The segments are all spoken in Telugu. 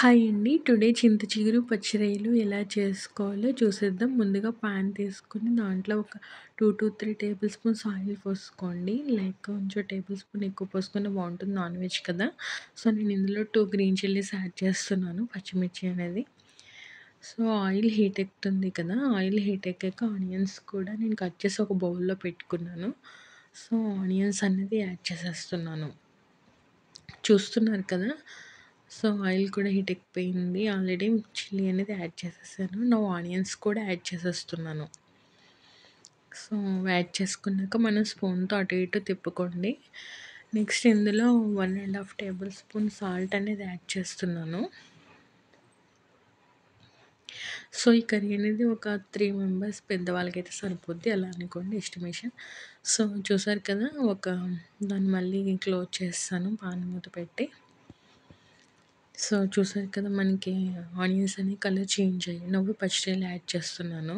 హాయ్ అండి. టుడే చింత చిగురు పచ్చిరొయ్యలు ఎలా చేసుకోవాలో చూసేద్దాం. ముందుగా పాన్ తీసుకొని దాంట్లో ఒక 2-3 టేబుల్ స్పూన్స్ ఆయిల్ పోసుకోండి. లైక్ కొంచెం టేబుల్ స్పూన్ ఎక్కువ పోసుకుంటే బాగుంటుంది, నాన్ వెజ్ కదా. సో నేను ఇందులో 2 గ్రీన్ చిల్లీస్ యాడ్ చేస్తున్నాను, పచ్చిమిర్చి అనేది. సో ఆయిల్ హీట్ ఎక్కుతుంది కదా, ఆయిల్ హీట్ ఎక్కాక ఆనియన్స్ కూడా నేను కట్ చేసి ఒక బౌల్లో పెట్టుకున్నాను. సో ఆనియన్స్ అనేది యాడ్ చేసేస్తున్నాను, చూస్తున్నారు కదా. సో ఆయిల్ కూడా హీట్ ఎక్కిపోయింది. ఆల్రెడీ చిల్లీ అనేది యాడ్ చేసేసాను. నా ఆనియన్స్ కూడా యాడ్ చేసేస్తున్నాను. సో యాడ్ చేసుకున్నాక మనం స్పూన్తో అటు ఇటు తిప్పుకోండి. నెక్స్ట్ ఇందులో 1.5 టేబుల్ స్పూన్ సాల్ట్ అనేది యాడ్ చేస్తున్నాను. సో ఈ కర్రీ అనేది ఒక 3 మెంబర్స్ పెద్దవాళ్ళకైతే సరిపోద్ది, అలా అనుకోండి ఎస్టిమేషన్. సో చూసారు కదా, దాన్ని మళ్ళీ క్లోజ్ చేస్తాను పాన్ మూత పెట్టి. సో చూసారు కదా, మనకి ఆనియన్స్ అని కలర్ చేంజ్ అయ్యాయి. నవ్వు పచ్చిరొయ్యలు యాడ్ చేస్తున్నాను.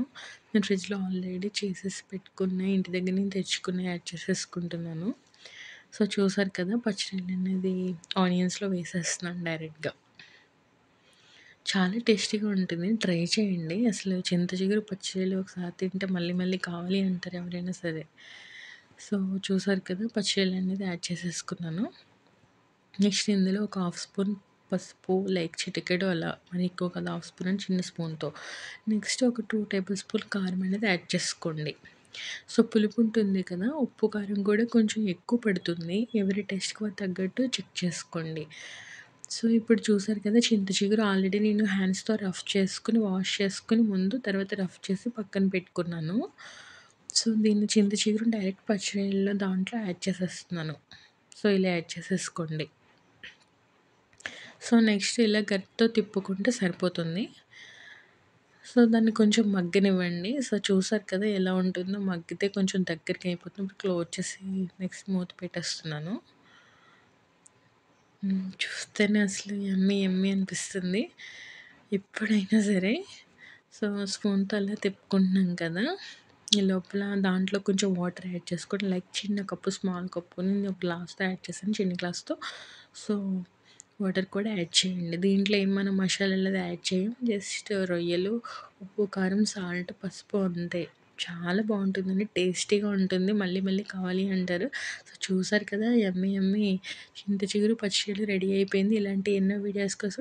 నేను ఫ్రిడ్జ్లో ఆల్రెడీ చేసేసి పెట్టుకున్న, ఇంటి దగ్గర నుంచి తెచ్చుకున్న యాడ్ చేసేసుకుంటున్నాను. సో చూసారు కదా, పచ్చిరొయ్యలు అనేది ఆనియన్స్లో వేసేస్తున్నాను డైరెక్ట్గా. చాలా టేస్టీగా ఉంటుంది, ట్రై చేయండి. అసలు చింత చిగురు పచ్చిరొయ్యలు ఒకసారి తింటే మళ్ళీ మళ్ళీ కావాలి అంటారు ఎవరైనా సరే. సో చూసారు కదా, పచ్చిరొయ్యలు అనేది యాడ్ చేసేసుకున్నాను. నెక్స్ట్ ఇందులో ఒక 1/2 స్పూన్ పసుపు, లైక్ చిటికెడు అలా, మరి ఎక్కువ కదా, 1/2 స్పూన్ అని చిన్న స్పూన్తో. నెక్స్ట్ ఒక 2 టేబుల్ స్పూన్ కారం అనేది యాడ్ చేసుకోండి. సో పులుపు ఉంటుంది కదా, ఉప్పు కారం కూడా కొంచెం ఎక్కువ పడుతుంది, ఎవరి టేస్ట్కి తగ్గట్టు చెక్ చేసుకోండి. సో ఇప్పుడు చూసారు కదా, చింత చిగురు ఆల్రెడీ నేను హ్యాండ్స్తో రఫ్ చేసుకుని వాష్ చేసుకుని ముందు, తర్వాత రఫ్ చేసి పక్కన పెట్టుకున్నాను. సో దీన్ని చింత చిగురు డైరెక్ట్ పచ్చిరొయ్యల్లో దాంట్లో యాడ్ చేసేస్తున్నాను. సో ఇలా యాడ్ చేసేసుకోండి. సో నెక్స్ట్ ఇలా గరిటెతో తిప్పుకుంటే సరిపోతుంది. సో దాన్ని కొంచెం మగ్గనివ్వండి. సో చూసారు కదా ఎలా ఉంటుందో, మగ్గితే కొంచెం దగ్గరికి అయిపోతుంది. ఇప్పుడు క్లోజ్ చేసి నెక్స్ట్ మూత పెట్టేస్తున్నాను. చూస్తేనే అసలు యమ్మీ యమ్మీ అనిపిస్తుంది ఎప్పుడైనా సరే. సో స్పూన్తో అలా తిప్పుకుంటున్నాం కదా, ఈ లోపల దాంట్లో కొంచెం వాటర్ యాడ్ చేసుకోండి. లైక్ చిన్న కప్పు, స్మాల్ కప్పు నేను ఒక గ్లాస్తో యాడ్ చేశాను, చిన్న గ్లాస్తో. సో వాటర్ కూడా యాడ్ చేయండి. దీంట్లో ఏం మనం మసాలాలు యాడ్ చేయం, జస్ట్ రొయ్యలు, ఉప్పు, కారం, సాల్ట్, పసుపు అంతే. చాలా బాగుంటుందండి, టేస్టీగా ఉంటుంది, మళ్ళీ మళ్ళీ కావాలి అంటారు. సో చూసారు కదా, యమ్మీ యమ్మీ చింత చిగురు పచ్చిరొయ్యలు రెడీ అయిపోయింది. ఇలాంటి ఎన్నో వీడియోస్ కోసం